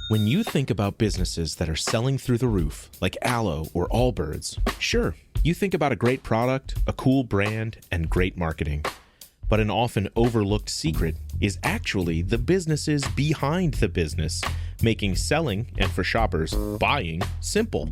When you think about businesses that are selling through the roof, like Aloe or Allbirds, sure, you think about a great product, a cool brand, and great marketing. But an often overlooked secret is actually the businesses behind the business, making selling, and for shoppers, buying, simple.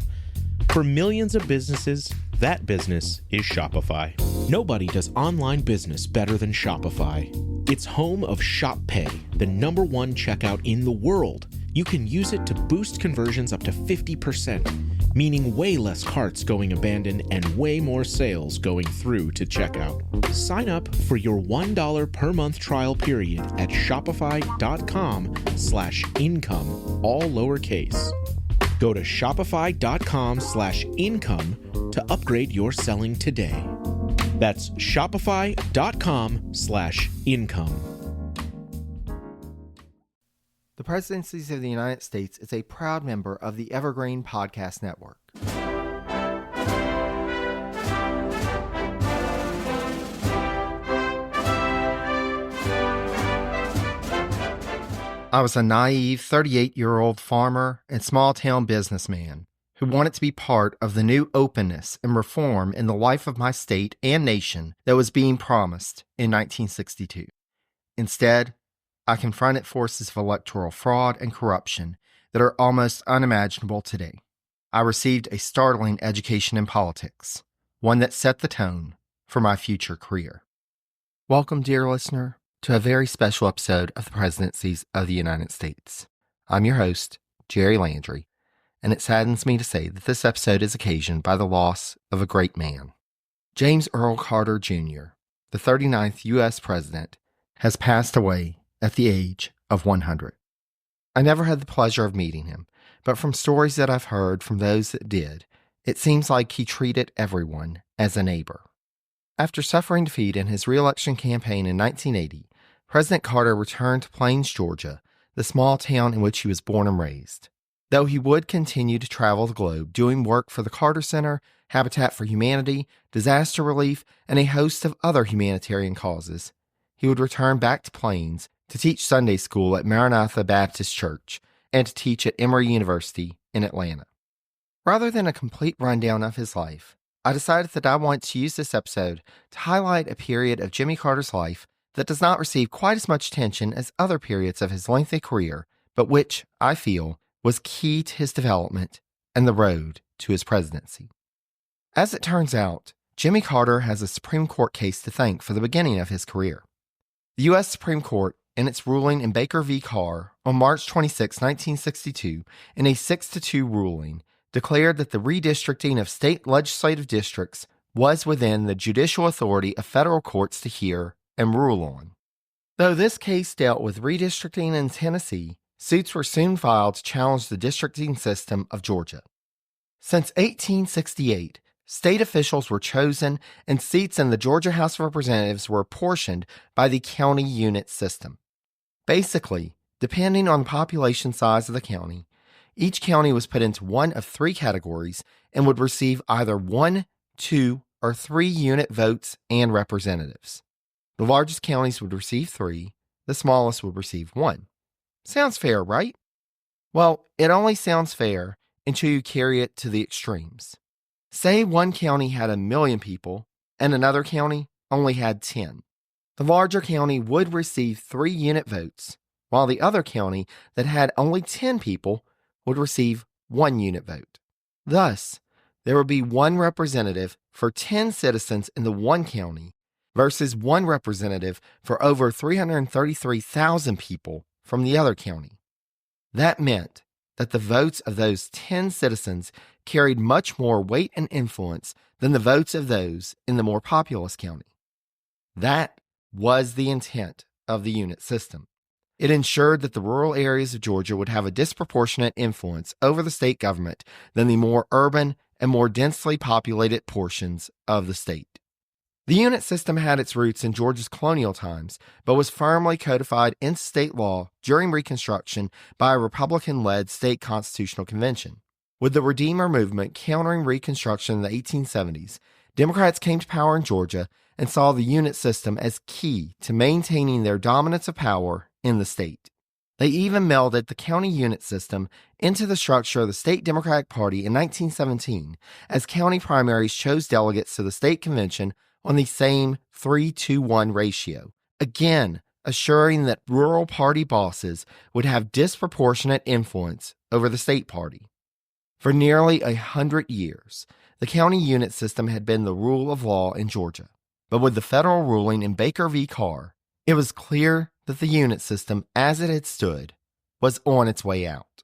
For millions of businesses, that business is Shopify. Nobody does online business better than Shopify. It's home of Shop Pay, the #1 checkout in the world. You can use it to boost conversions up to 50%, meaning way less carts going abandoned and way more sales going through to checkout. Sign up for your $1 per month trial period at shopify.com/income, all lowercase. Go to shopify.com/income to upgrade your selling today. That's shopify.com/income. The Presidencies of the United States is a proud member of the Evergreen Podcast Network. I was a naive 38-year-old farmer and small-town businessman who wanted to be part of the new openness and reform in the life of my state and nation that was being promised in 1962. Instead, I confronted forces of electoral fraud and corruption that are almost unimaginable today. I received a startling education in politics, one that set the tone for my future career. Welcome, dear listener, to a very special episode of the Presidencies of the United States. I'm your host, Jerry Landry, and it saddens me to say that this episode is occasioned by the loss of a great man. James Earl Carter Jr., the 39th U.S. President, has passed away at the age of 100. I never had the pleasure of meeting him, but from stories that I've heard from those that did, it seems like he treated everyone as a neighbor. After suffering defeat in his re-election campaign in 1980, President Carter returned to Plains, Georgia, the small town in which he was born and raised. Though he would continue to travel the globe doing work for the Carter Center, Habitat for Humanity, disaster relief, and a host of other humanitarian causes, he would return back to Plains to teach Sunday school at Maranatha Baptist Church and to teach at Emory University in Atlanta. Rather than a complete rundown of his life, I decided that I want to use this episode to highlight a period of Jimmy Carter's life that does not receive quite as much attention as other periods of his lengthy career, but which, I feel, was key to his development and the road to his presidency. As it turns out, Jimmy Carter has a Supreme Court case to thank for the beginning of his career. The U.S. Supreme Court, in its ruling in Baker v. Carr on March 26, 1962, in a 6-2 ruling, declared that the redistricting of state legislative districts was within the judicial authority of federal courts to hear and rule on. Though this case dealt with redistricting in Tennessee, suits were soon filed to challenge the districting system of Georgia. Since 1868, state officials were chosen and seats in the Georgia House of Representatives were apportioned by the county unit system. Basically, depending on the population size of the county, each county was put into one of 3 categories and would receive either 1, 2, or 3 unit votes and representatives. The largest counties would receive 3, the smallest would receive 1. Sounds fair, right? Well, it only sounds fair until you carry it to the extremes. Say one county had 1 million people and another county only had 10. The larger county would receive 3 unit votes, while the other county that had only 10 people would receive 1 unit vote. Thus, there would be 1 representative for 10 citizens in the one county versus 1 representative for over 333,000 people from the other county. That meant that the votes of those 10 citizens carried much more weight and influence than the votes of those in the more populous county. That was the intent of the unit system. It ensured that the rural areas of Georgia would have a disproportionate influence over the state government than the more urban and more densely populated portions of the state. The unit system had its roots in Georgia's colonial times, but was firmly codified into state law during Reconstruction by a Republican-led state constitutional convention. With the Redeemer movement countering Reconstruction in the 1870s, Democrats came to power in Georgia and saw the unit system as key to maintaining their dominance of power in the state. They even melded the county unit system into the structure of the state Democratic Party in 1917, as county primaries chose delegates to the state convention on the same 3-to-1 ratio, again assuring that rural party bosses would have disproportionate influence over the state party. For nearly 100 years, the county unit system had been the rule of law in Georgia. But with the federal ruling in Baker v. Carr, it was clear that the unit system, as it had stood, was on its way out.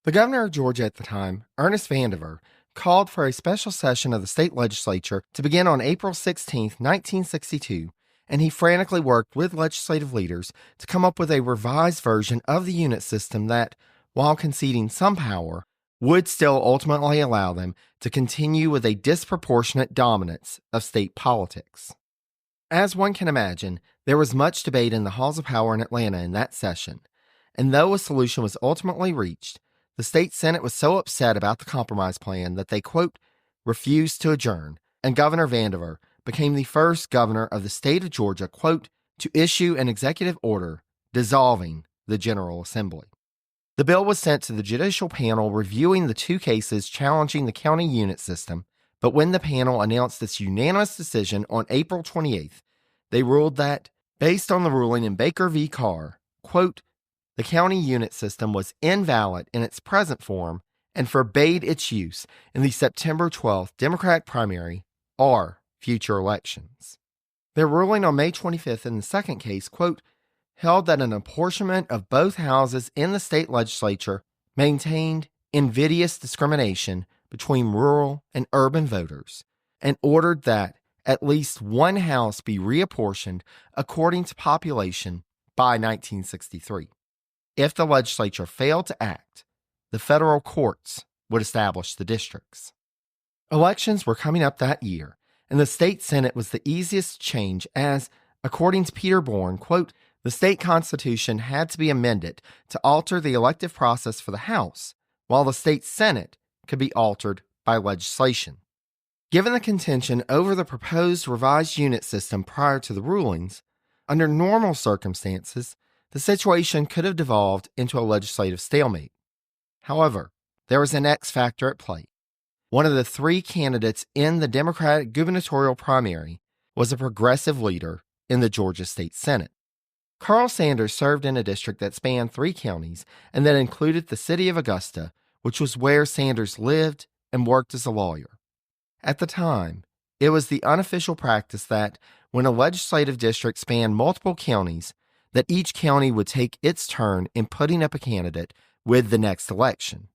The governor of Georgia at the time, Ernest Vandiver, called for a special session of the state legislature to begin on April 16, 1962, and he frantically worked with legislative leaders to come up with a revised version of the unit system that, while conceding some power, would still ultimately allow them to continue with a disproportionate dominance of state politics. As one can imagine, there was much debate in the halls of power in Atlanta in that session, and though a solution was ultimately reached, the state Senate was so upset about the compromise plan that they, quote, refused to adjourn, and Governor Vandiver became the first governor of the state of Georgia, quote, to issue an executive order dissolving the General Assembly. The bill was sent to the judicial panel reviewing the two cases challenging the county unit system, but when the panel announced its unanimous decision on April 28th, they ruled that, based on the ruling in Baker v. Carr, quote, the county unit system was invalid in its present form and forbade its use in the September 12th Democratic primary or future elections. Their ruling on May 25th in the second case, quote, held that an apportionment of both houses in the state legislature maintained invidious discrimination between rural and urban voters and ordered that at least one house be reapportioned according to population by 1963. If the legislature failed to act, the federal courts would establish the districts. Elections were coming up that year, and the state Senate was the easiest to change as, according to Peter Bourne, quote, the state constitution had to be amended to alter the elective process for the House, while the state Senate could be altered by legislation. Given the contention over the proposed revised unit system prior to the rulings, under normal circumstances, the situation could have devolved into a legislative stalemate. However, there was an X factor at play. One of the three candidates in the Democratic gubernatorial primary was a progressive leader in the Georgia State Senate. Carl Sanders served in a district that spanned 3 counties and that included the city of Augusta, which was where Sanders lived and worked as a lawyer. At the time, it was the unofficial practice that, when a legislative district spanned multiple counties, that each county would take its turn in putting up a candidate with the next election.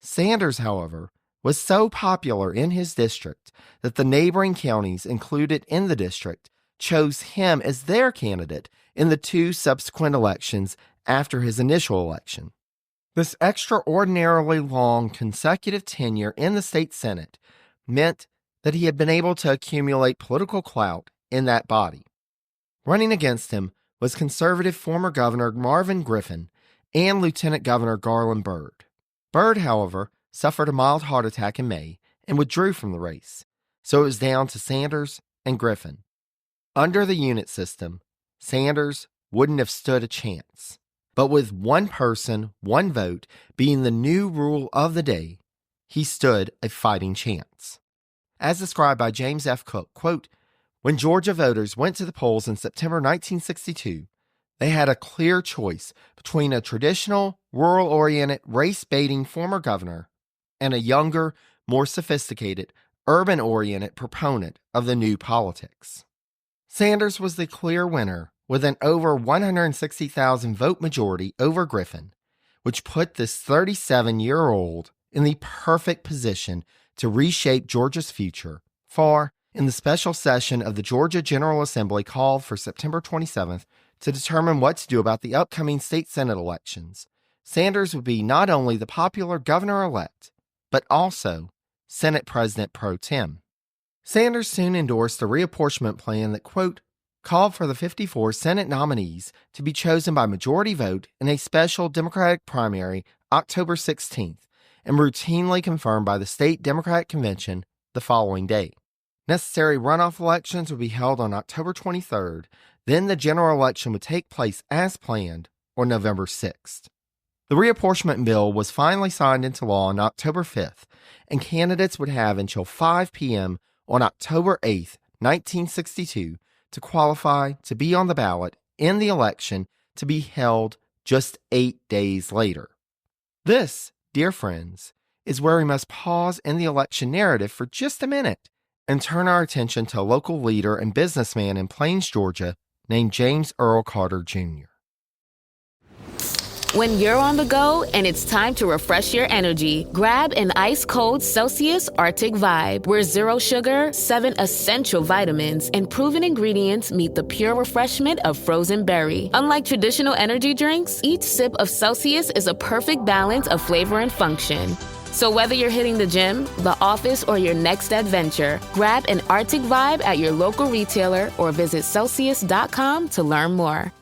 Sanders, however, was so popular in his district that the neighboring counties included in the district chose him as their candidate in the 2 subsequent elections after his initial election. This extraordinarily long consecutive tenure in the state Senate meant that he had been able to accumulate political clout in that body. Running against him was conservative former Governor Marvin Griffin and Lieutenant Governor Garland Byrd. Byrd, however, suffered a mild heart attack in May and withdrew from the race, so it was down to Sanders and Griffin. Under the unit system, Sanders wouldn't have stood a chance. But with one person, one vote being the new rule of the day, he stood a fighting chance. As described by James F. Cook, quote, when Georgia voters went to the polls in September 1962, they had a clear choice between a traditional, rural-oriented, race-baiting former governor and a younger, more sophisticated, urban-oriented proponent of the new politics. Sanders was the clear winner with an over 160,000 vote majority over Griffin, which put this 37-year-old in the perfect position to reshape Georgia's future, for, in the special session of the Georgia General Assembly called for September 27th to determine what to do about the upcoming state Senate elections, Sanders would be not only the popular governor-elect, but also Senate President pro tem. Sanders soon endorsed a reapportionment plan that, quote, called for the 54 Senate nominees to be chosen by majority vote in a special Democratic primary October 16th and routinely confirmed by the state Democratic Convention the following day. Necessary runoff elections would be held on October 23rd, then the general election would take place as planned on November 6th. The reapportionment bill was finally signed into law on October 5th, and candidates would have until 5 p.m. on October 8th, 1962, to qualify to be on the ballot in the election to be held just 8 days later. This, dear friends, is where we must pause in the election narrative for just a minute and turn our attention to a local leader and businessman in Plains, Georgia, named James Earl Carter Jr. When you're on the go and it's time to refresh your energy, grab an ice-cold Celsius Arctic Vibe, where 0 sugar, 7 essential vitamins, and proven ingredients meet the pure refreshment of frozen berry. Unlike traditional energy drinks, each sip of Celsius is a perfect balance of flavor and function. So whether you're hitting the gym, the office, or your next adventure, grab an Arctic Vibe at your local retailer or visit Celsius.com to learn more.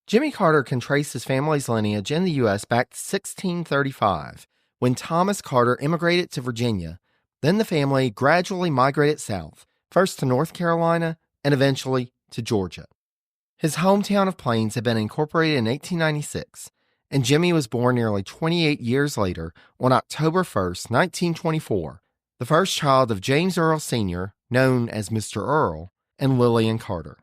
Jimmy Carter can trace his family's lineage in the U.S. back to 1635, when Thomas Carter immigrated to Virginia. Then the family gradually migrated south, first to North Carolina and eventually to Georgia. His hometown of Plains had been incorporated in 1896, and Jimmy was born nearly 28 years later on October 1st, 1924, the first child of James Earl Sr., known as Mr. Earl, and Lillian Carter.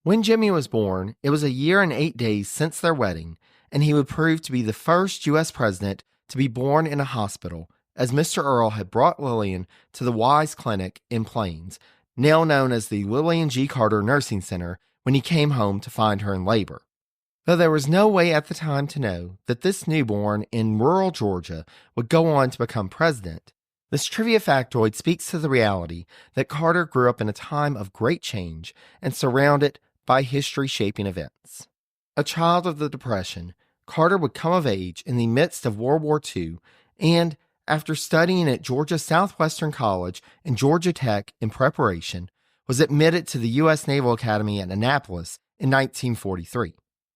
When Jimmy was born, it was a year and 8 days since their wedding, and he would prove to be the first U.S. president to be born in a hospital, as Mr. Earl had brought Lillian to the Wise Clinic in Plains, now known as the Lillian G. Carter Nursing Center, when he came home to find her in labor. Though there was no way at the time to know that this newborn in rural Georgia would go on to become president, this trivia factoid speaks to the reality that Carter grew up in a time of great change and surrounded by history-shaping events. A child of the Depression, Carter would come of age in the midst of World War II and, after studying at Georgia Southwestern College and Georgia Tech in preparation, was admitted to the U.S. Naval Academy at Annapolis in 1943.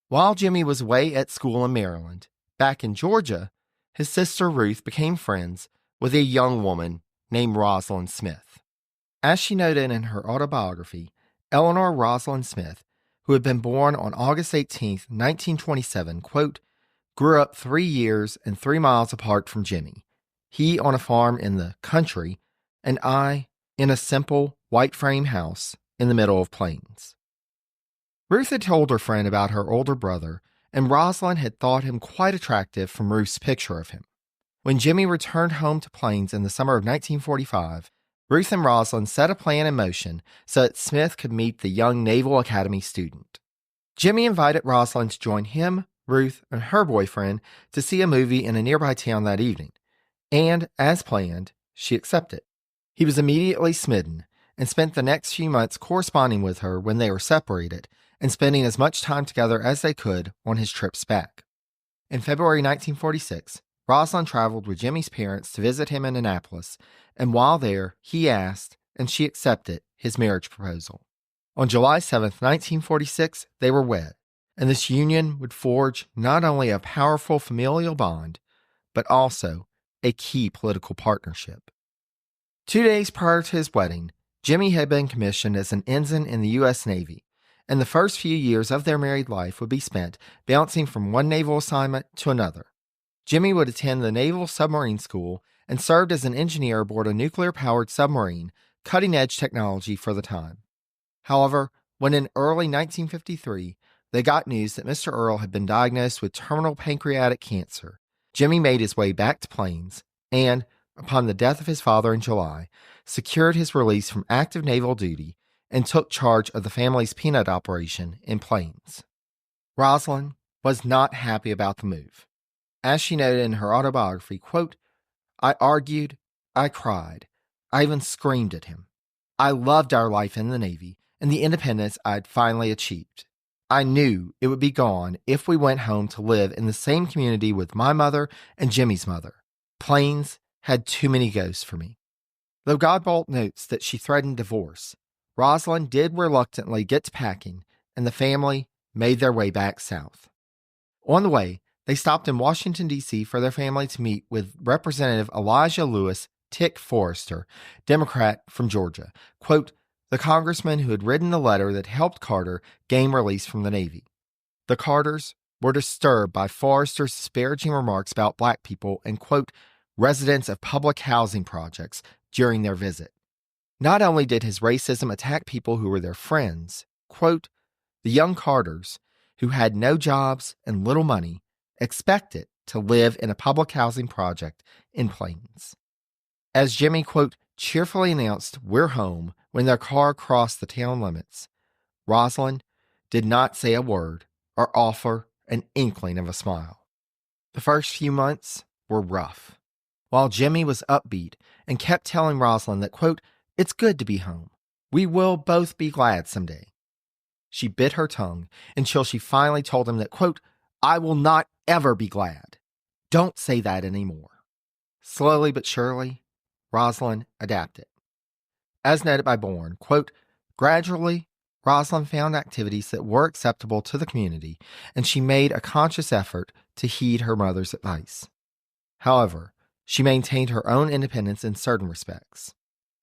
While Jimmy was away at school in Maryland, back in Georgia, his sister Ruth became friends with a young woman named Rosalind Smith. As she noted in her autobiography, Eleanor Rosalind Smith, who had been born on August 18, 1927, quote, grew up 3 years and 3 miles apart from Jimmy, he on a farm in the country, and I in a simple white frame house in the middle of Plains. Ruth had told her friend about her older brother, and Rosalind had thought him quite attractive from Ruth's picture of him. When Jimmy returned home to Plains in the summer of 1945, Ruth and Rosalind set a plan in motion so that Smith could meet the young Naval Academy student. Jimmy invited Rosalind to join him, Ruth, and her boyfriend to see a movie in a nearby town that evening, and, as planned, she accepted. He was immediately smitten and spent the next few months corresponding with her when they were separated and spending as much time together as they could on his trips back. In February 1946, Rosalind traveled with Jimmy's parents to visit him in Annapolis, and while there, he asked, and she accepted, his marriage proposal. On July 7, 1946, they were wed, and this union would forge not only a powerful familial bond, but also a key political partnership. 2 days prior to his wedding, Jimmy had been commissioned as an ensign in the U.S. Navy, and the first few years of their married life would be spent bouncing from one naval assignment to another. Jimmy would attend the Naval Submarine School and served as an engineer aboard a nuclear-powered submarine, cutting-edge technology for the time. However, when in early 1953, they got news that Mr. Earl had been diagnosed with terminal pancreatic cancer, Jimmy made his way back to Plains and, upon the death of his father in July, secured his release from active naval duty and took charge of the family's peanut operation in Plains. Rosalind was not happy about the move. As she noted in her autobiography, quote, I argued, I cried, I even screamed at him. I loved our life in the Navy and the independence I'd finally achieved. I knew it would be gone if we went home to live in the same community with my mother and Jimmy's mother. Plains had too many ghosts for me. Though Godbolt notes that she threatened divorce, Rosalind did reluctantly get to packing, and the family made their way back south. On the way, they stopped in Washington, D.C. for their family to meet with Representative Elijah Lewis Tick Forrester, Democrat from Georgia, quote, the congressman who had written the letter that helped Carter gain release from the Navy. The Carters were disturbed by Forrester's disparaging remarks about black people and, quote, residents of public housing projects during their visit. Not only did his racism attack people who were their friends, quote, the young Carters, who had no jobs and little money, expected to live in a public housing project in Plains. As Jimmy, quote, cheerfully announced, we're home, when their car crossed the town limits, Rosalind did not say a word or offer an inkling of a smile. The first few months were rough. While Jimmy was upbeat and kept telling Rosalind that, quote, it's good to be home. We will both be glad someday. She bit her tongue until she finally told him that, quote, I will not ever be glad. Don't say that anymore. Slowly but surely, Rosalind adapted. As noted by Bourne, quote, gradually, Rosalind found activities that were acceptable to the community, and she made a conscious effort to heed her mother's advice. However, she maintained her own independence in certain respects.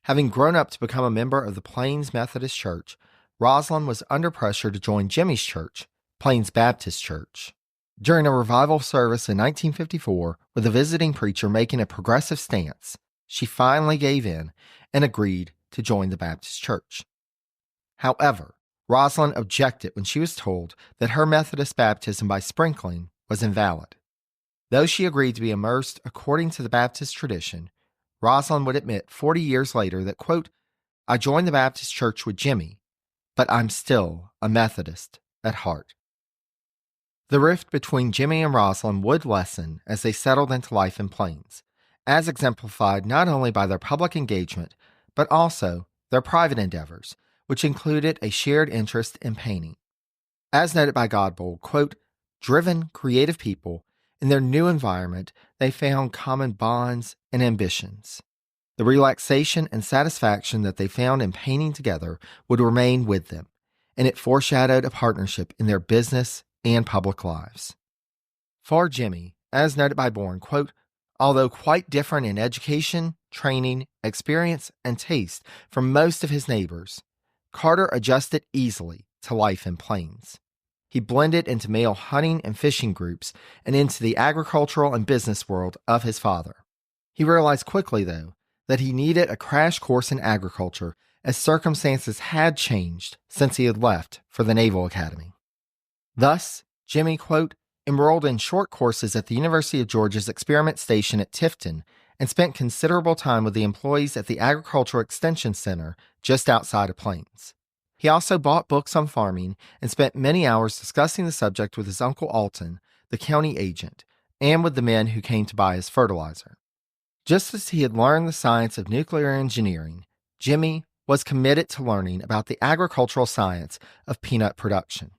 Having grown up to become a member of the Plains Methodist Church, Rosalind was under pressure to join Jimmy's church, Plains Baptist Church. During a revival service in 1954, with a visiting preacher making a progressive stance, she finally gave in and agreed to join the Baptist Church. However, Rosalind objected when she was told that her Methodist baptism by sprinkling was invalid. Though she agreed to be immersed according to the Baptist tradition, Rosalind would admit 40 years later that, quote, I joined the Baptist Church with Jimmy, but I'm still a Methodist at heart. The rift between Jimmy and Rosalind would lessen as they settled into life in Plains, as exemplified not only by their public engagement, but also their private endeavors, which included a shared interest in painting. As noted by Godbold, quote, driven, creative people, in their new environment, they found common bonds and ambitions. The relaxation and satisfaction that they found in painting together would remain with them, and it foreshadowed a partnership in their business and public lives. For Jimmy, as noted by Bourne, quote, although quite different in education, training, experience, and taste from most of his neighbors, Carter adjusted easily to life in Plains. He blended into male hunting and fishing groups and into the agricultural and business world of his father. He realized quickly, though, that he needed a crash course in agriculture as circumstances had changed since he had left for the Naval Academy. Thus, Jimmy, quote, enrolled in short courses at the University of Georgia's Experiment Station at Tifton and spent considerable time with the employees at the Agricultural Extension Center just outside of Plains. He also bought books on farming and spent many hours discussing the subject with his Uncle Alton, the county agent, and with the men who came to buy his fertilizer. Just as he had learned the science of nuclear engineering, Jimmy was committed to learning about the agricultural science of peanut production.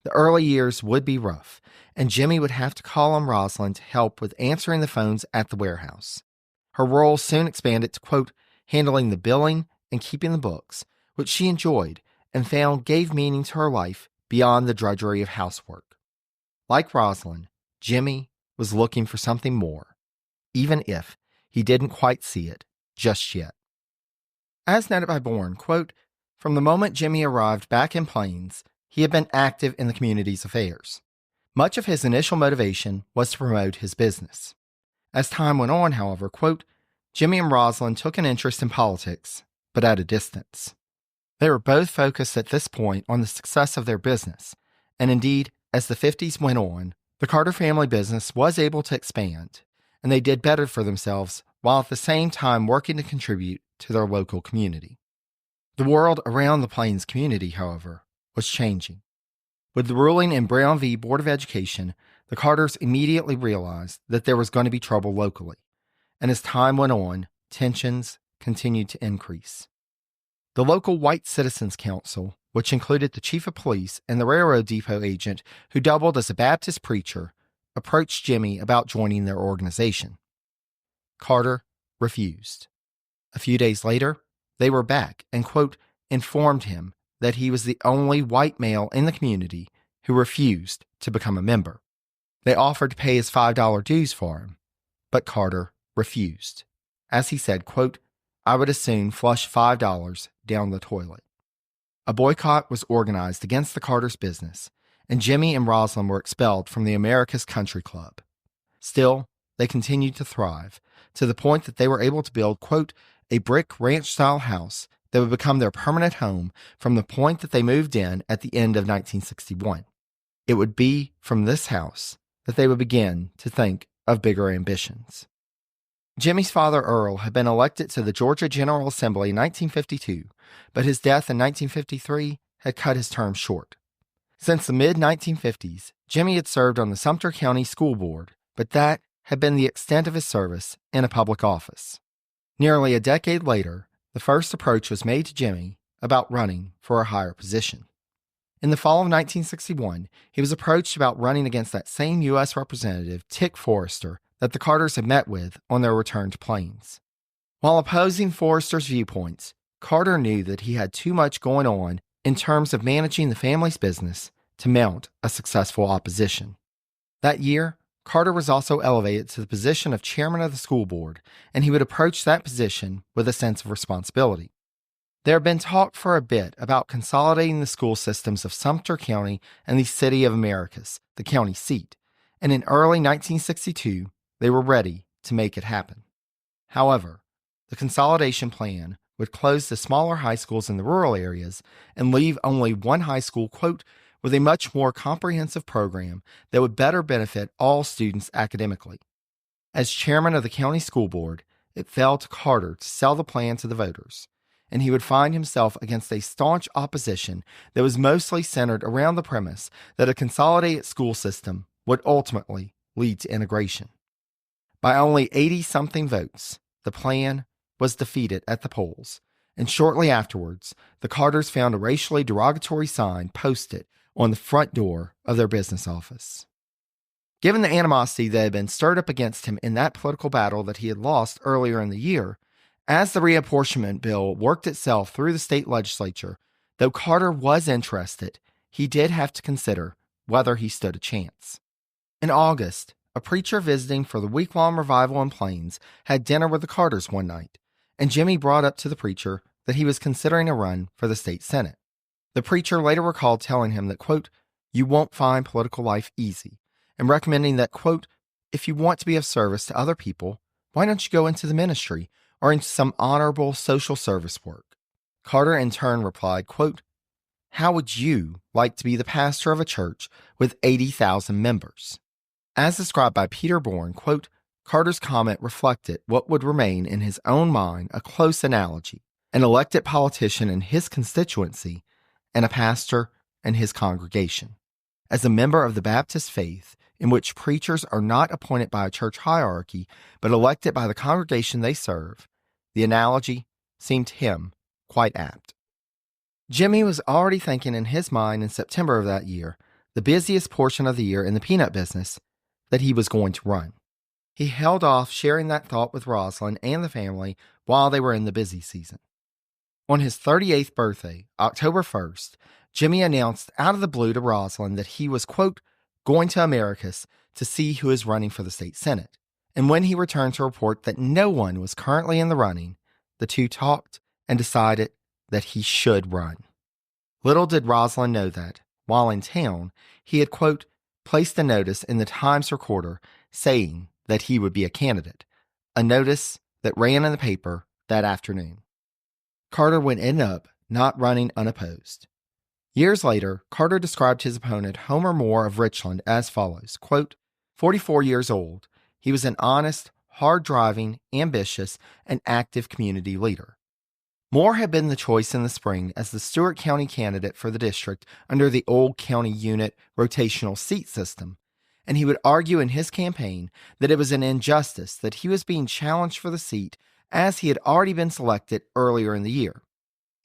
The early years would be rough, and Jimmy would have to call on Rosalind to help with answering the phones at the warehouse. Her role soon expanded to, quote, handling the billing and keeping the books, which she enjoyed and found gave meaning to her life beyond the drudgery of housework. Like Rosalind, Jimmy was looking for something more, even if he didn't quite see it just yet. As noted by Bourne, quote, from the moment Jimmy arrived back in Plains, he had been active in the community's affairs. Much of his initial motivation was to promote his business. As time went on, however, quote, Jimmy and Rosalind took an interest in politics, but at a distance. They were both focused at this point on the success of their business, and indeed, as the 50s went on, the Carter family business was able to expand, and they did better for themselves while at the same time working to contribute to their local community. The world around the Plains community, however, was changing. With the ruling in Brown v. Board of Education, the Carters immediately realized that there was going to be trouble locally, and as time went on, tensions continued to increase. The local White Citizens Council, which included the chief of police and the railroad depot agent who doubled as a Baptist preacher, approached Jimmy about joining their organization. Carter refused. A few days later, they were back and, quote, informed him that he was the only white male in the community who refused to become a member. They offered to pay his $5 dues for him, but Carter refused. As he said, quote, I would as soon flush $5 down the toilet. A boycott was organized against the Carters' business, and Jimmy and Rosalind were expelled from the America's Country Club. Still, they continued to thrive, to the point that they were able to build, quote, a brick ranch-style house that would become their permanent home from the point that they moved in at the end of 1961. It would be from this house that they would begin to think of bigger ambitions. Jimmy's father, Earl, had been elected to the Georgia General Assembly in 1952, but his death in 1953 had cut his term short. Since the mid-1950s, Jimmy had served on the Sumter County School Board, but that had been the extent of his service in a public office. Nearly a decade later, the first approach was made to Jimmy about running for a higher position. In the fall of 1961, he was approached about running against that same U.S. Representative, Tick Forrester, that the Carters had met with on their return to Plains. While opposing Forrester's viewpoints, Carter knew that he had too much going on in terms of managing the family's business to mount a successful opposition. That year, Carter was also elevated to the position of chairman of the school board, and he would approach that position with a sense of responsibility. There had been talk for a bit about consolidating the school systems of Sumter County and the City of Americus, the county seat, and in early 1962, they were ready to make it happen. However, the consolidation plan would close the smaller high schools in the rural areas and leave only one high school, quote, with a much more comprehensive program that would better benefit all students academically. As chairman of the county school board, it fell to Carter to sell the plan to the voters, and he would find himself against a staunch opposition that was mostly centered around the premise that a consolidated school system would ultimately lead to integration. By only 80-something votes, the plan was defeated at the polls, and shortly afterwards, the Carters found a racially derogatory sign posted on the front door of their business office. Given the animosity that had been stirred up against him in that political battle that he had lost earlier in the year, as the reapportionment bill worked itself through the state legislature, though Carter was interested, he did have to consider whether he stood a chance. In August, a preacher visiting for the week-long revival in Plains had dinner with the Carters one night, and Jimmy brought up to the preacher that he was considering a run for the state senate. The preacher later recalled telling him that, quote, you won't find political life easy, and recommending that, quote, if you want to be of service to other people, why don't you go into the ministry or into some honorable social service work? Carter in turn replied, quote, how would you like to be the pastor of a church with 80,000 members? As described by Peter Bourne, quote, Carter's comment reflected what would remain in his own mind a close analogy, an elected politician in his constituency and a pastor in his congregation. As a member of the Baptist faith, in which preachers are not appointed by a church hierarchy, but elected by the congregation they serve, the analogy seemed to him quite apt. Jimmy was already thinking in his mind in September of that year, the busiest portion of the year in the peanut business, that he was going to run. He held off sharing that thought with Rosalind and the family while they were in the busy season. On his 38th birthday, October 1st, Jimmy announced out of the blue to Rosalind that he was, quote, going to Americus to see who is running for the state senate. And when he returned to report that no one was currently in the running, the two talked and decided that he should run. Little did Rosalind know that, while in town, he had, quote, placed a notice in the Times Recorder saying that he would be a candidate, a notice that ran in the paper that afternoon. Carter would end up not running unopposed. Years later, Carter described his opponent, Homer Moore of Richland, as follows, quote, 44 years old, he was an honest, hard-driving, ambitious, and active community leader. Moore had been the choice in the spring as the Stewart County candidate for the district under the old county unit rotational seat system, and he would argue in his campaign that it was an injustice that he was being challenged for the seat as he had already been selected earlier in the year.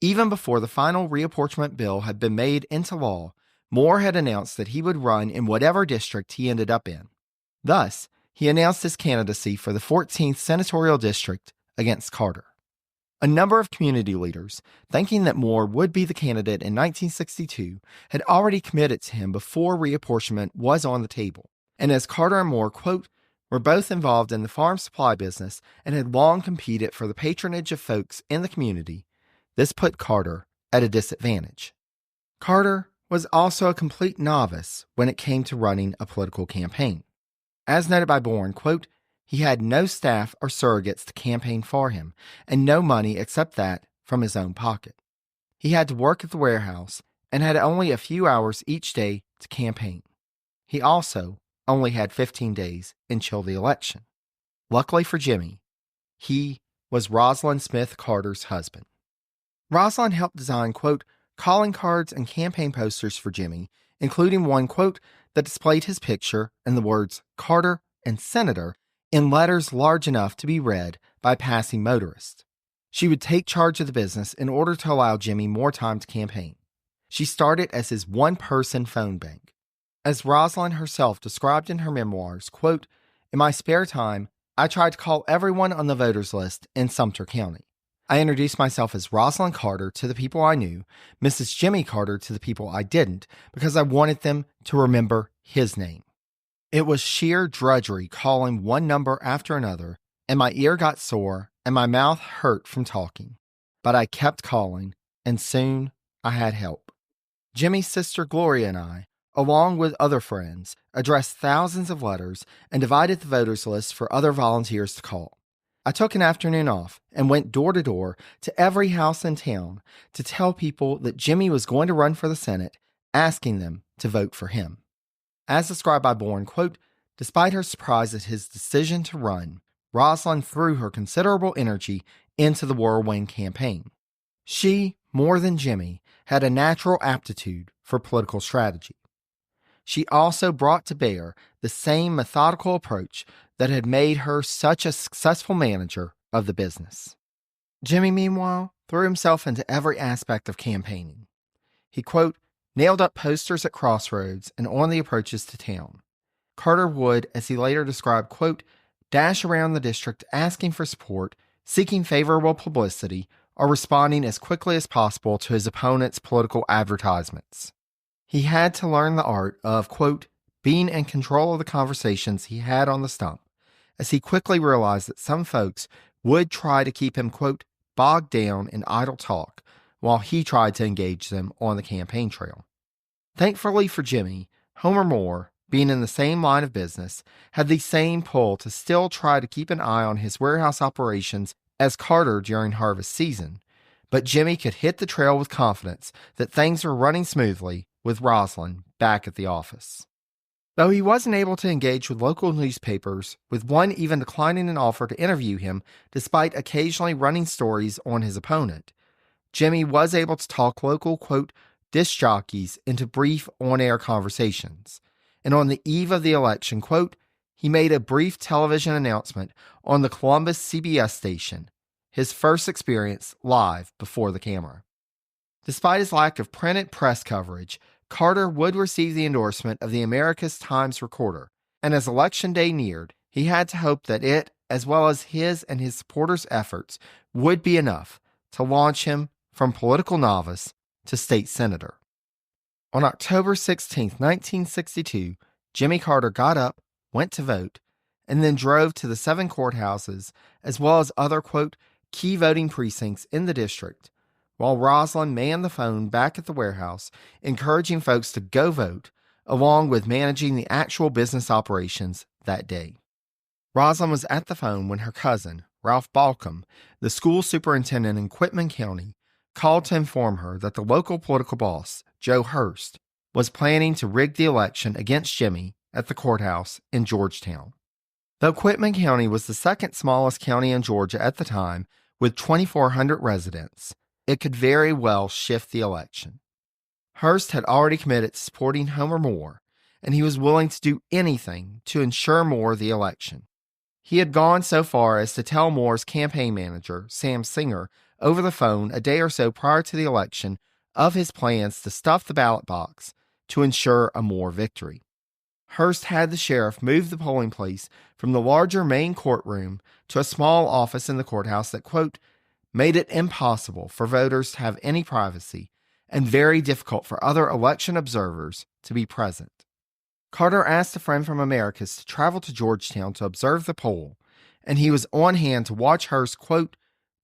Even before the final reapportionment bill had been made into law, Moore had announced that he would run in whatever district he ended up in. Thus, he announced his candidacy for the 14th Senatorial District against Carter. A number of community leaders, thinking that Moore would be the candidate in 1962, had already committed to him before reapportionment was on the table. And as Carter and Moore, quote, were both involved in the farm supply business and had long competed for the patronage of folks in the community, this put Carter at a disadvantage. Carter was also a complete novice when it came to running a political campaign. As noted by Bourne, quote, he had no staff or surrogates to campaign for him, and no money except that from his own pocket. He had to work at the warehouse and had only a few hours each day to campaign. He also only had 15 days until the election. Luckily for Jimmy, he was Rosalind Smith Carter's husband. Rosalind helped design, quote, calling cards and campaign posters for Jimmy, including one, quote, that displayed his picture and the words Carter and Senator in letters large enough to be read by passing motorists. She would take charge of the business in order to allow Jimmy more time to campaign. She started as his one-person phone bank. As Rosalind herself described in her memoirs, quote, in my spare time, I tried to call everyone on the voters list in Sumter County. I introduced myself as Rosalind Carter to the people I knew, Mrs. Jimmy Carter to the people I didn't, because I wanted them to remember his name. It was sheer drudgery calling one number after another, and my ear got sore and my mouth hurt from talking. But I kept calling, and soon I had help. Jimmy's sister Gloria and I, along with other friends, addressed thousands of letters and divided the voters list for other volunteers to call. I took an afternoon off and went door to door to every house in town to tell people that Jimmy was going to run for the Senate, asking them to vote for him. As described by Bourne, quote, despite her surprise at his decision to run, Rosalind threw her considerable energy into the whirlwind campaign. She, more than Jimmy, had a natural aptitude for political strategy. She also brought to bear the same methodical approach that had made her such a successful manager of the business. Jimmy, meanwhile, threw himself into every aspect of campaigning. He, quote, nailed up posters at crossroads and on the approaches to town. Carter would, as he later described, quote, dash around the district asking for support, seeking favorable publicity, or responding as quickly as possible to his opponent's political advertisements. He had to learn the art of, quote, being in control of the conversations he had on the stump, as he quickly realized that some folks would try to keep him, quote, bogged down in idle talk, while he tried to engage them on the campaign trail. Thankfully for Jimmy, Homer Moore, being in the same line of business, had the same pull to still try to keep an eye on his warehouse operations as Carter during harvest season, but Jimmy could hit the trail with confidence that things were running smoothly with Rosalind back at the office. Though he wasn't able to engage with local newspapers, with one even declining an offer to interview him despite occasionally running stories on his opponent, Jimmy was able to talk local, quote, disc jockeys into brief on-air conversations. And on the eve of the election, quote, he made a brief television announcement on the Columbus CBS station, his first experience live before the camera. Despite his lack of printed press coverage, Carter would receive the endorsement of the America's Times Recorder, and as Election Day neared, he had to hope that it, as well as his and his supporters' efforts, would be enough to launch him from political novice to state senator. On October 16, 1962, Jimmy Carter got up, went to vote, and then drove to the 7 courthouses, as well as other, quote, key voting precincts in the district, while Rosalind manned the phone back at the warehouse, encouraging folks to go vote, along with managing the actual business operations that day. Rosalind was at the phone when her cousin, Ralph Balcom, the school superintendent in Quitman County, called to inform her that the local political boss, Joe Hurst, was planning to rig the election against Jimmy at the courthouse in Georgetown. Though Quitman County was the second smallest county in Georgia at the time, with 2,400 residents, it could very well shift the election. Hurst had already committed to supporting Homer Moore, and he was willing to do anything to ensure Moore the election. He had gone so far as to tell Moore's campaign manager, Sam Singer, over the phone a day or so prior to the election of his plans to stuff the ballot box to ensure a Moore victory. Hurst had the sheriff move the polling place from the larger main courtroom to a small office in the courthouse that, quote, made it impossible for voters to have any privacy and very difficult for other election observers to be present. Carter asked a friend from Americus to travel to Georgetown to observe the poll, and he was on hand to watch Hurst, quote,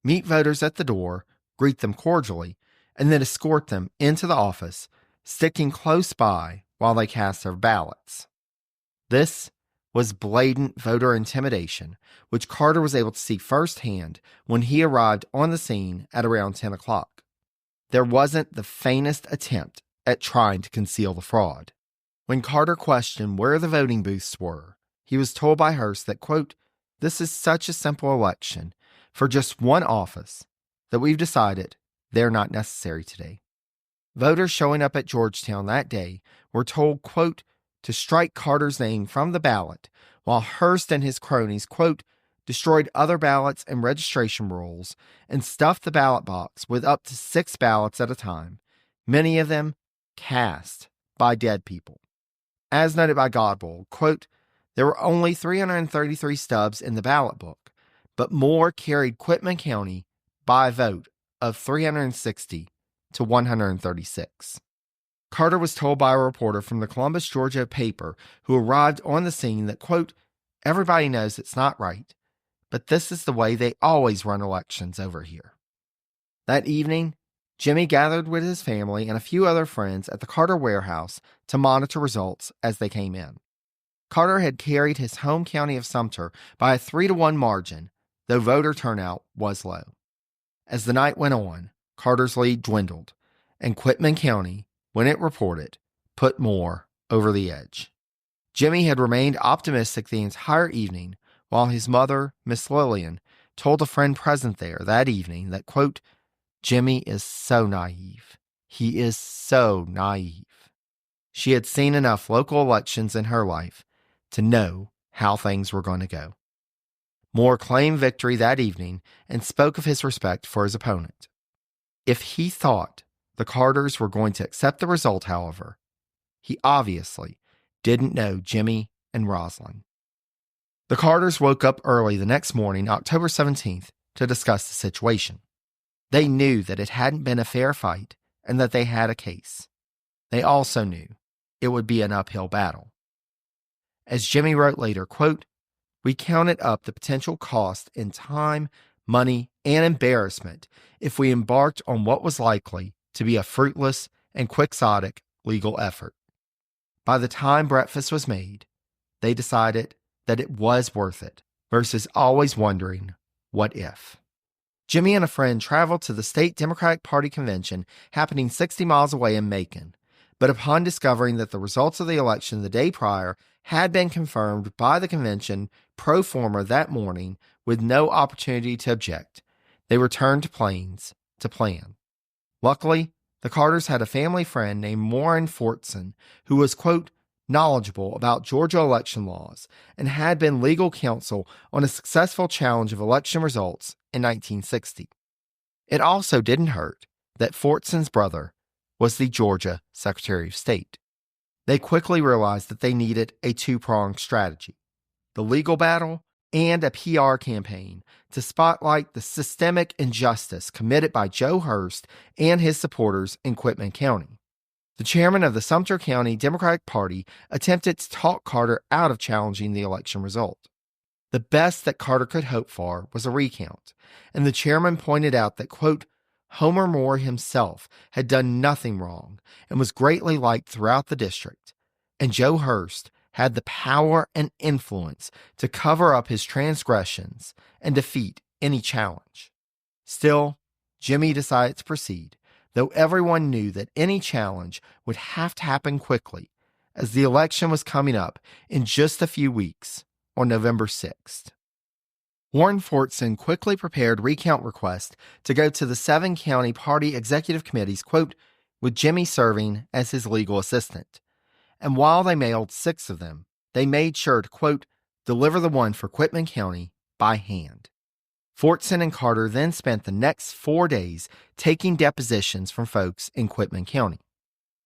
meet voters at the door, greet them cordially, and then escort them into the office sticking close by while they cast their ballots. This was blatant voter intimidation, which Carter was able to see firsthand when he arrived on the scene at around 10 o'clock. There wasn't the faintest attempt at trying to conceal the fraud. When Carter questioned where the voting booths were, he was told by Hearst that, quote, "This is such a simple election for just one office that we've decided they're not necessary today." Voters showing up at Georgetown that day were told, quote, to strike Carter's name from the ballot, while Hearst and his cronies, quote, destroyed other ballots and registration rolls and stuffed the ballot box with up to 6 ballots at a time, many of them cast by dead people. As noted by Godbold, quote, "There were only 333 stubs in the ballot book, but Moore carried Quitman County by a vote of 360 to 136. Carter was told by a reporter from the Columbus, Georgia paper who arrived on the scene that, quote, "Everybody knows it's not right, but this is the way they always run elections over here." That evening, Jimmy gathered with his family and a few other friends at the Carter warehouse to monitor results as they came in. Carter had carried his home county of Sumter by a 3-1 margin, though voter turnout was low. As the night went on, Carter's lead dwindled, and Quitman County, when it reported, put Moore over the edge. Jimmy had remained optimistic the entire evening, while his mother, Miss Lillian, told a friend present there that evening that, quote, "Jimmy is so naive. He is so naive." She had seen enough local elections in her life to know how things were going to go. Moore claimed victory that evening and spoke of his respect for his opponent. If he thought the Carters were going to accept the result, however, he obviously didn't know Jimmy and Rosalind. The Carters woke up early the next morning, October 17th, to discuss the situation. They knew that it hadn't been a fair fight and that they had a case. They also knew it would be an uphill battle. As Jimmy wrote later, quote, "We counted up the potential cost in time, money, and embarrassment if we embarked on what was likely to be a fruitless and quixotic legal effort. By the time breakfast was made, they decided that it was worth it versus always wondering, what if?" Jimmy and a friend traveled to the state Democratic Party convention happening 60 miles away in Macon, but upon discovering that the results of the election the day prior had been confirmed by the convention pro forma that morning with no opportunity to object, they returned to Plains to plan. Luckily, the Carters had a family friend named Warren Fortson who was, quote, knowledgeable about Georgia election laws and had been legal counsel on a successful challenge of election results in 1960. It also didn't hurt that Fortson's brother was the Georgia Secretary of State. They quickly realized that they needed a 2-pronged strategy: the legal battle and a PR campaign to spotlight the systemic injustice committed by Joe Hearst and his supporters in Quitman County. The chairman of the Sumter County Democratic Party attempted to talk Carter out of challenging the election result. The best that Carter could hope for was a recount, and the chairman pointed out that, quote, Homer Moore himself had done nothing wrong and was greatly liked throughout the district, and Joe Hearst had the power and influence to cover up his transgressions and defeat any challenge. Still, Jimmy decided to proceed, though everyone knew that any challenge would have to happen quickly, as the election was coming up in just a few weeks on November 6th. Warren Fortson quickly prepared recount requests to go to the 7-county party executive committees, quote, with Jimmy serving as his legal assistant. And while they mailed 6 of them, they made sure to, quote, deliver the one for Quitman County by hand. Fortson and Carter then spent the next 4 days taking depositions from folks in Quitman County.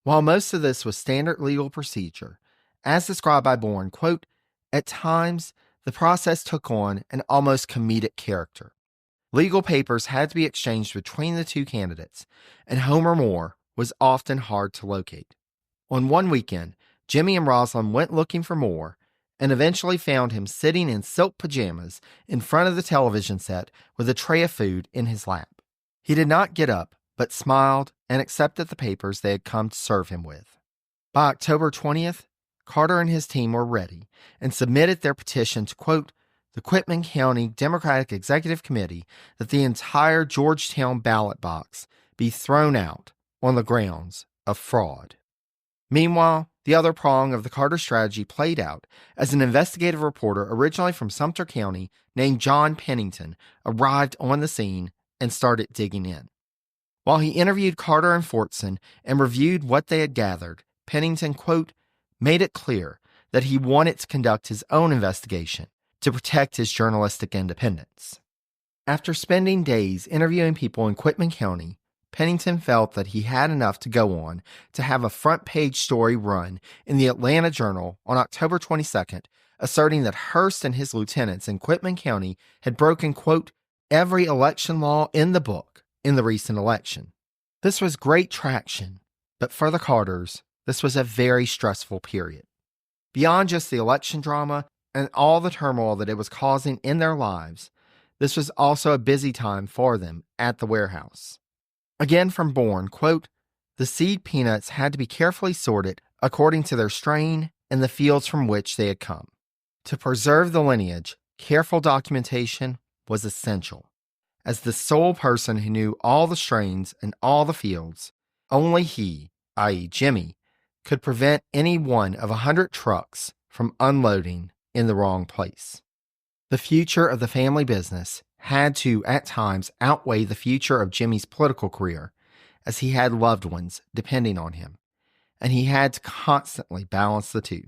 While most of this was standard legal procedure, as described by Bourne, quote, at times, the process took on an almost comedic character. Legal papers had to be exchanged between the 2 candidates, and Homer Moore was often hard to locate. On one weekend, Jimmy and Rosalind went looking for Moore and eventually found him sitting in silk pajamas in front of the television set with a tray of food in his lap. He did not get up but smiled and accepted the papers they had come to serve him with. By October 20th, Carter and his team were ready and submitted their petition to, quote, the Quitman County Democratic Executive Committee that the entire Georgetown ballot box be thrown out on the grounds of fraud. Meanwhile, the other prong of the Carter strategy played out as an investigative reporter originally from Sumter County named John Pennington arrived on the scene and started digging in. While he interviewed Carter and Fortson and reviewed what they had gathered, Pennington, quote, made it clear that he wanted to conduct his own investigation to protect his journalistic independence. After spending days interviewing people in Quitman County, Pennington felt that he had enough to go on to have a front-page story run in the Atlanta Journal on October 22nd, asserting that Hearst and his lieutenants in Quitman County had broken, quote, every election law in the book in the recent election. This was great traction, but for the Carters, this was a very stressful period. Beyond just the election drama and all the turmoil that it was causing in their lives, this was also a busy time for them at the warehouse. Again from Bourne, quote, the seed peanuts had to be carefully sorted according to their strain and the fields from which they had come. To preserve the lineage, careful documentation was essential. As the sole person who knew all the strains and all the fields, only he, i.e. Jimmy, could prevent any one of 100 trucks from unloading in the wrong place. The future of the family business had to, at times, outweigh the future of Jimmy's political career, as he had loved ones depending on him, and he had to constantly balance the two.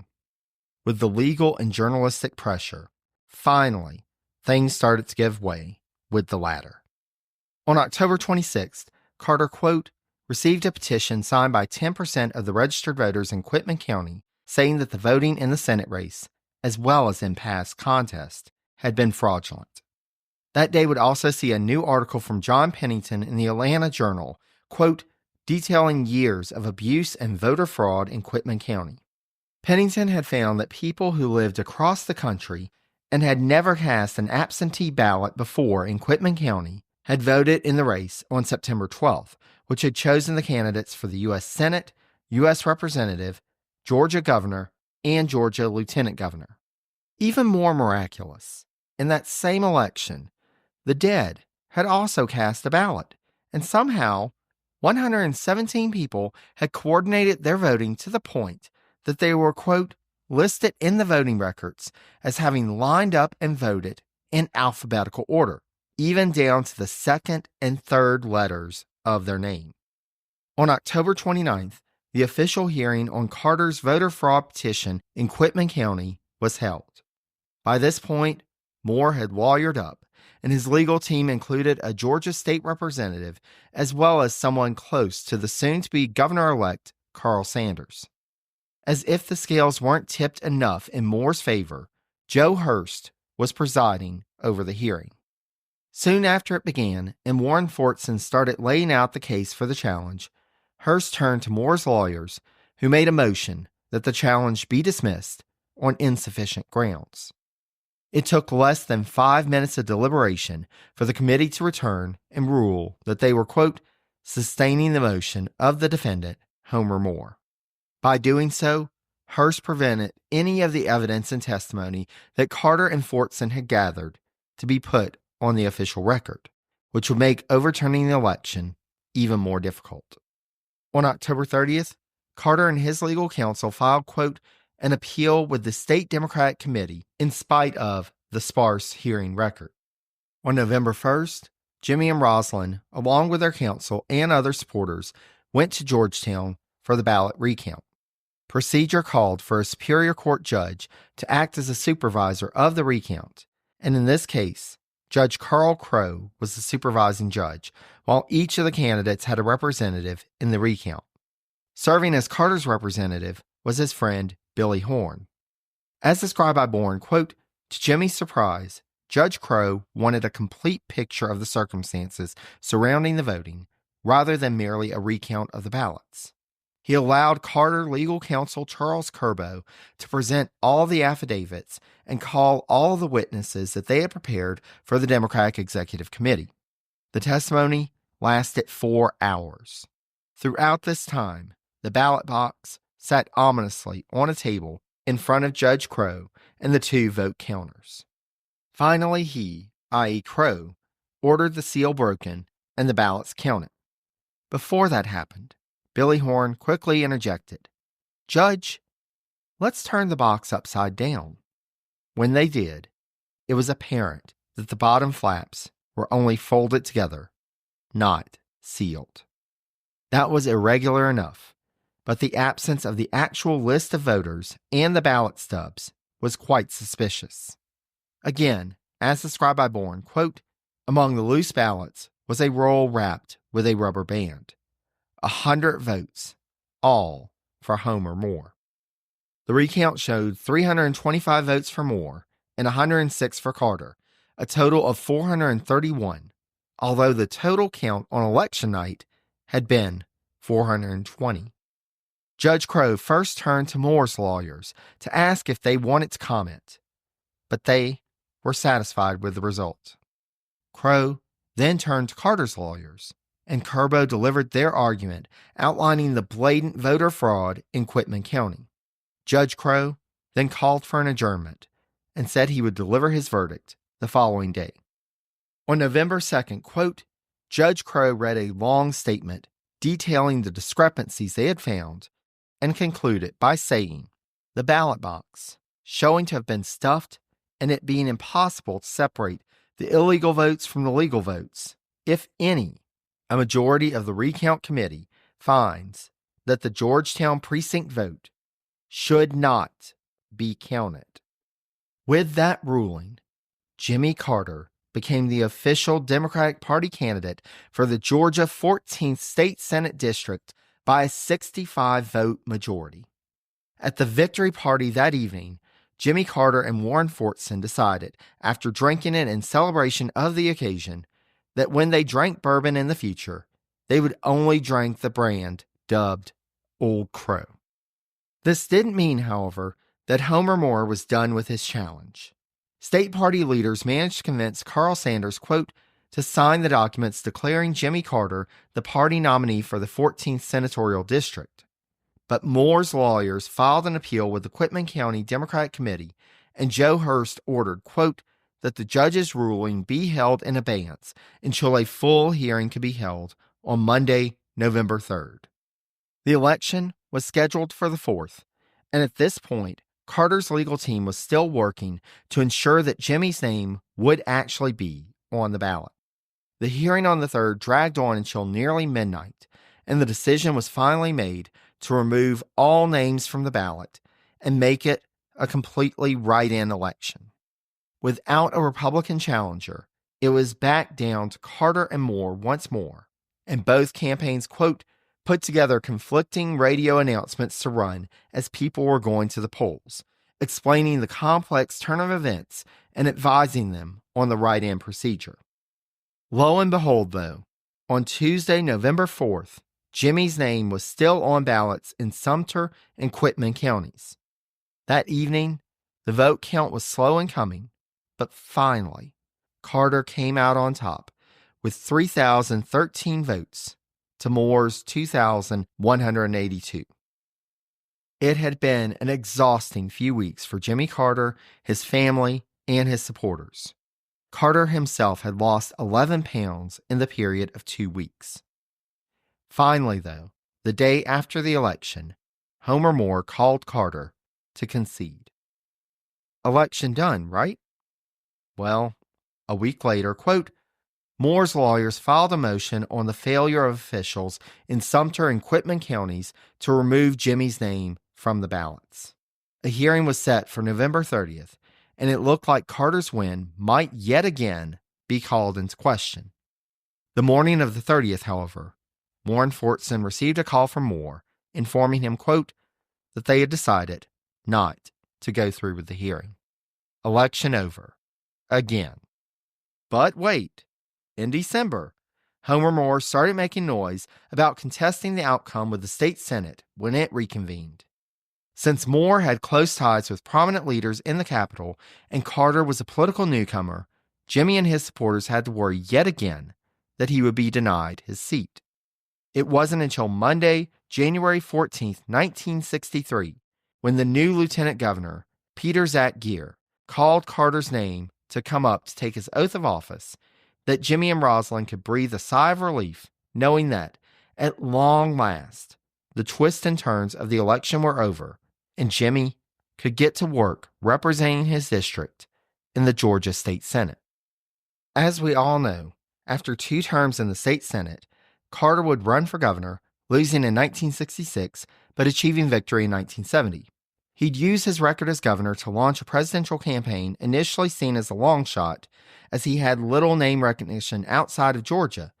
With the legal and journalistic pressure, finally, things started to give way with the latter. On October 26th, Carter, quote, received a petition signed by 10% of the registered voters in Quitman County saying that the voting in the Senate race, as well as in past contests, had been fraudulent. That day would also see a new article from John Pennington in the Atlanta Journal, quote, detailing years of abuse and voter fraud in Quitman County. Pennington had found that people who lived across the country and had never cast an absentee ballot before in Quitman County had voted in the race on September 12th, which had chosen the candidates for the U.S. Senate, U.S. Representative, Georgia Governor, and Georgia Lieutenant Governor. Even more miraculous, in that same election, the dead had also cast a ballot, and somehow 117 people had coordinated their voting to the point that they were, quote, listed in the voting records as having lined up and voted in alphabetical order, even down to the second and third letters of their name. On October 29th, the official hearing on Carter's voter fraud petition in Quitman County was held. By this point, Moore had lawyered up, and his legal team included a Georgia state representative as well as someone close to the soon-to-be governor-elect Carl Sanders. As if the scales weren't tipped enough in Moore's favor, Joe Hearst was presiding over the hearing. Soon after it began and Warren Fortson started laying out the case for the challenge, Hearst turned to Moore's lawyers, who made a motion that the challenge be dismissed on insufficient grounds. It took less than 5 minutes of deliberation for the committee to return and rule that they were, quote, sustaining the motion of the defendant, Homer Moore. By doing so, Hearst prevented any of the evidence and testimony that Carter and Fortson had gathered to be put on the official record, which would make overturning the election even more difficult. On October 30th, Carter and his legal counsel filed, quote, an appeal with the State Democratic Committee in spite of the sparse hearing record. On November 1st, Jimmy and Roslyn, along with their counsel and other supporters, went to Georgetown for the ballot recount. Procedure called for a Superior Court judge to act as a supervisor of the recount, and in this case, Judge Carl Crow was the supervising judge, while each of the candidates had a representative in the recount. Serving as Carter's representative was his friend Billy Horn. As described by Bourne, quote, to Jimmy's surprise, Judge Crow wanted a complete picture of the circumstances surrounding the voting, rather than merely a recount of the ballots. He allowed Carter legal counsel Charles Curbo to present all the affidavits and call all the witnesses that they had prepared for the Democratic Executive Committee. The testimony lasted 4 hours. Throughout this time, the ballot box sat ominously on a table in front of Judge Crowe and the 2 vote counters. Finally, he, i.e. Crowe, ordered the seal broken and the ballots counted. Before that happened, Billy Horn quickly interjected, "Judge, let's turn the box upside down." When they did, it was apparent that the bottom flaps were only folded together, not sealed. That was irregular enough, but the absence of the actual list of voters and the ballot stubs was quite suspicious. Again, as described by Bourne, quote, "Among the loose ballots was a roll wrapped with a rubber band. 100 votes, all for Homer Moore." The recount showed 325 votes for Moore and 106 for Carter, a total of 431, although the total count on election night had been 420. Judge Crowe first turned to Moore's lawyers to ask if they wanted to comment, but they were satisfied with the result. Crowe then turned to Carter's lawyers, and Curbo delivered their argument outlining the blatant voter fraud in Quitman County. Judge Crowe then called for an adjournment and said he would deliver his verdict the following day. On November 2nd, quote, Judge Crowe read a long statement detailing the discrepancies they had found and concluded by saying, "The ballot box, showing to have been stuffed and it being impossible to separate the illegal votes from the legal votes, if any, a majority of the recount committee finds that the Georgetown precinct vote should not be counted." With that ruling, Jimmy Carter became the official Democratic Party candidate for the Georgia 14th State Senate District by a 65-vote majority. At the victory party that evening, Jimmy Carter and Warren Fortson decided, after drinking it in celebration of the occasion, that when they drank bourbon in the future, they would only drink the brand dubbed Old Crow. This didn't mean, however, that Homer Moore was done with his challenge. State party leaders managed to convince Carl Sanders, quote, to sign the documents declaring Jimmy Carter the party nominee for the 14th Senatorial District. But Moore's lawyers filed an appeal with the Quitman County Democratic Committee, and Joe Hurst ordered, quote, that the judge's ruling be held in abeyance until a full hearing could be held on Monday, November 3rd. The election was scheduled for the 4th, and at this point, Carter's legal team was still working to ensure that Jimmy's name would actually be on the ballot. The hearing on the 3rd dragged on until nearly midnight, and the decision was finally made to remove all names from the ballot and make it a completely write-in election. Without a Republican challenger, it was back down to Carter and Moore once more, and both campaigns, quote, put together conflicting radio announcements to run as people were going to the polls, explaining the complex turn of events and advising them on the write-in procedure. Lo and behold, though, on Tuesday, November 4th, Jimmy's name was still on ballots in Sumter and Quitman counties. That evening, the vote count was slow in coming, but finally, Carter came out on top with 3,013 votes to Moore's 2,182. It had been an exhausting few weeks for Jimmy Carter, his family, and his supporters. Carter himself had lost 11 pounds in the period of 2 weeks. Finally, though, the day after the election, Homer Moore called Carter to concede. Election done, right? Well, a week later, quote, Moore's lawyers filed a motion on the failure of officials in Sumter and Quitman counties to remove Jimmy's name from the ballots. A hearing was set for November 30th, and it looked like Carter's win might yet again be called into question. The morning of the 30th, however, Warren Fortson received a call from Moore informing him, quote, that they had decided not to go through with the hearing. Election over. Again. But wait. In December, Homer Moore started making noise about contesting the outcome with the state Senate when it reconvened. Since Moore had close ties with prominent leaders in the Capitol and Carter was a political newcomer, Jimmy and his supporters had to worry yet again that he would be denied his seat. It wasn't until Monday, January 14th, 1963, when the new lieutenant governor, Peter Zach Geer, called Carter's name to come up to take his oath of office, that Jimmy and Rosalind could breathe a sigh of relief, knowing that, at long last, the twists and turns of the election were over, and Jimmy could get to work representing his district in the Georgia State Senate. As we all know, after 2 terms in the state Senate, Carter would run for governor, losing in 1966, but achieving victory in 1970. He'd use his record as governor to launch a presidential campaign initially seen as a long shot, as he had little name recognition outside of Georgia,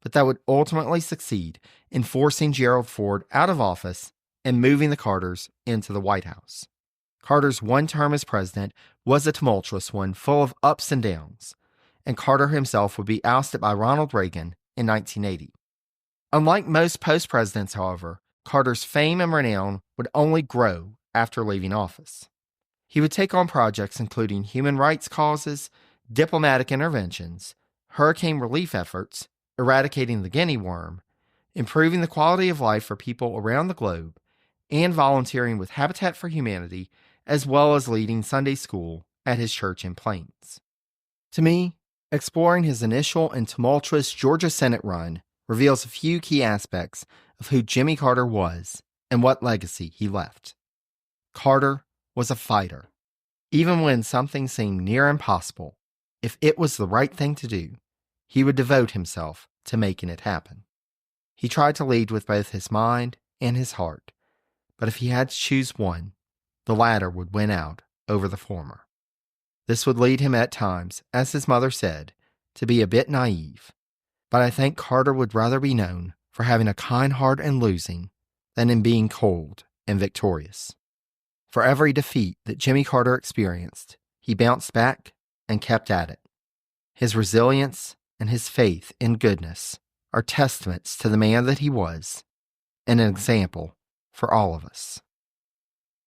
but that would ultimately succeed in forcing Gerald Ford out of office and moving the Carters into the White House. Carter's one term as president was a tumultuous one, full of ups and downs, and Carter himself would be ousted by Ronald Reagan in 1980. Unlike most post-presidents, however, Carter's fame and renown would only grow after leaving office. He would take on projects including human rights causes, diplomatic interventions, hurricane relief efforts, eradicating the guinea worm, improving the quality of life for people around the globe, and volunteering with Habitat for Humanity, as well as leading Sunday school at his church in Plains. To me, exploring his initial and tumultuous Georgia Senate run reveals a few key aspects of who Jimmy Carter was and what legacy he left. Carter was a fighter. Even when something seemed near impossible, if it was the right thing to do, he would devote himself to making it happen. He tried to lead with both his mind and his heart, but if he had to choose one, the latter would win out over the former. This would lead him at times, as his mother said, to be a bit naive, but I think Carter would rather be known for having a kind heart and losing than in being cold and victorious. For every defeat that Jimmy Carter experienced, he bounced back and kept at it. His resilience and his faith in goodness are testaments to the man that he was and an example for all of us.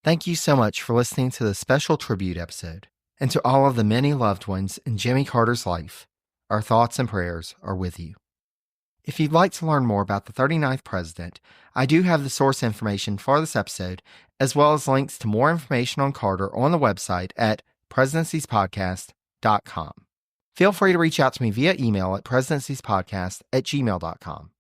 Thank you so much for listening to this special tribute episode, and to all of the many loved ones in Jimmy Carter's life, our thoughts and prayers are with you. If you'd like to learn more about the 39th president, I do have the source information for this episode, as well as links to more information on Carter on the website at presidenciespodcast.com. Feel free to reach out to me via email at presidenciespodcast@gmail.com.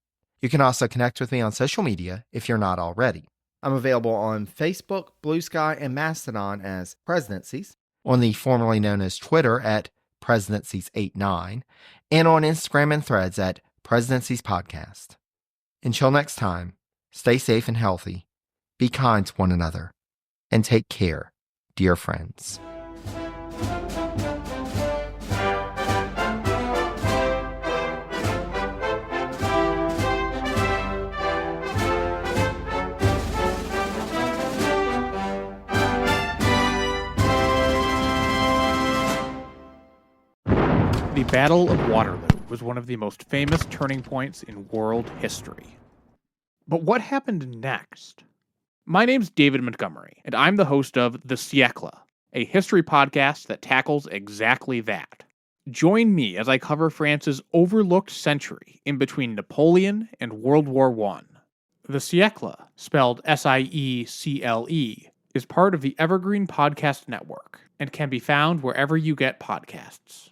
You can also connect with me on social media if you're not already. I'm available on Facebook, Blue Sky, and Mastodon as Presidencies, on the formerly known as Twitter at Presidencies89, and on Instagram and Threads at Presidencies Podcast. Until next time, stay safe and healthy, be kind to one another, and take care, dear friends. The Battle of Waterloo was one of the most famous turning points in world history. But what happened next? My name's David Montgomery, and I'm the host of The Siècle, a history podcast that tackles exactly that. Join me as I cover France's overlooked century in between Napoleon and World War I. The Siècle, spelled S-I-E-C-L-E, is part of the Evergreen Podcast Network and can be found wherever you get podcasts.